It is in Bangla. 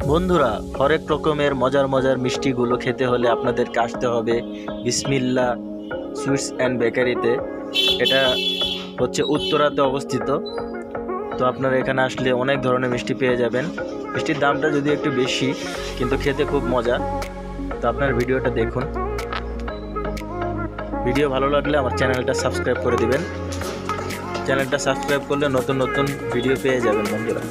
বন্ধুরা, হরেক রকমের মজার মজার মিষ্টিগুলো খেতে হলে আপনাদেরকে আসতে হবে বিসমিল্লা সুইটস অ্যান্ড বেকারিতে। এটা হচ্ছে উত্তরাতে অবস্থিত। তো আপনারা এখানে আসলে অনেক ধরনের মিষ্টি পেয়ে যাবেন। মিষ্টির দামটা যদি একটু বেশি, কিন্তু খেতে খুব মজা। তো আপনার ভিডিওটা দেখুন। ভিডিও ভালো লাগলে আমার চ্যানেলটা সাবস্ক্রাইব করে দিবেন। চ্যানেলটা সাবস্ক্রাইব করলে নতুন নতুন ভিডিও পেয়ে যাবেন বন্ধুরা।